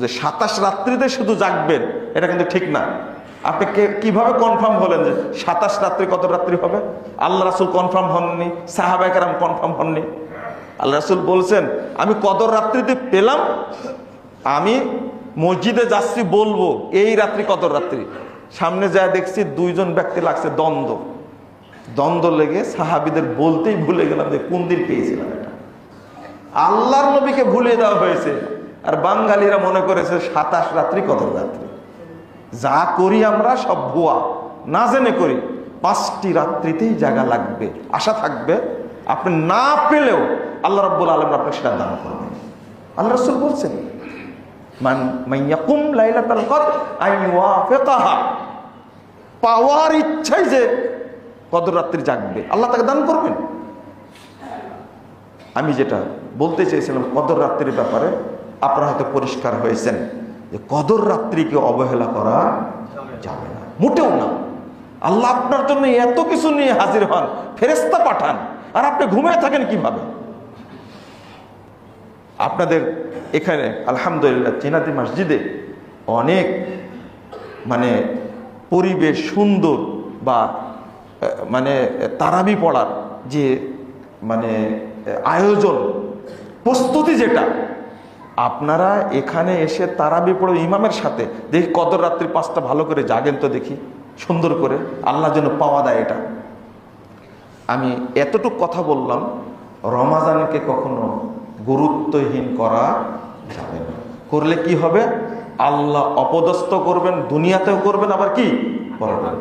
যে 27 রাত্রিতে শুধু জাগবেন, এটা কিন্তু ঠিক না। আপনি কিভাবে কনফার্ম হলেন যে 27 রাত্রি কত রাত্রি হবে? আল্লাহ রাসূল কনফার্ম হননি, সাহাবায়ে কেরাম কনফার্ম হননি। আল্লাহ রাসূল বলছেন আমি কদর রাত্রিতে পেলাম, আমি মসজিদে যাচ্ছি বলবো এই রাত্রি কদর রাত্রি। সামনে যা দেখছি 2 জন ব্যক্তি লাগছে দ্বন্দ্ব লেগে সাহাবীদের বলতেই ভুলে গেলাম যে কোন দিন পেয়েছিলাম। এটা আল্লাহর নবীকে ভুলে দেওয়া হয়েছে, আর বাঙালিরা মনে করেছে 27 রাত্রি কদর রাত্রি। যা করি আমরা সব ভুয়া, না জেনে করি। 5টি রাত্রিতেই জায়গা লাগবে, আশা থাকবে। আপনি না পেলেও আল্লাহ রাব্বুল আলামিন আপনাকে সেটা দান করবেন। আল্লাহ রাসূল বলছেন মাইয়াকুম লাইলাতুল কদর আইওয়াফিকাহা, পাওয়ার ইচ্ছাই যে কদর রাত্রি জাগবে, আল্লাহ তাকে দান করবেন। আমি যেটা বলতে চেয়েছিলাম কদর রাত্রির ব্যাপারে, আপনারা হয়তো পরিষ্কার হয়েছেন যে কদর রাত্রিকে অবহেলা করা যাবে না, মোটেও না। আল্লাহ আপনার জন্য এত কিছু নিয়ে হাজির হন, ফেরেশতা পাঠান, আর আপনি ঘুমিয়ে থাকেন কিভাবে? আপনাদের এখানে আলহামদুলিল্লাহ চিনাতি মসজিদে অনেক পরিবেশ সুন্দর, বা তারাবি পড়ার যে আয়োজন প্রস্তুতি, যেটা আপনারা এখানে এসে তারাবি পড়ে ইমামের সাথে দেখি কদর রাত্রি 5টা ভালো করে জাগেন তো দেখি, সুন্দর করে, আল্লাহর জন্য পাওয়া দেয় এটা। আমি এতটুকু কথা বললাম, রমাজানকে কখনো গুরুত্বহীন করা যাবে না। করলে কি হবে? আল্লাহ অপদস্থ করবেন, দুনিয়াতেও করবেন, আবার কি করবেন।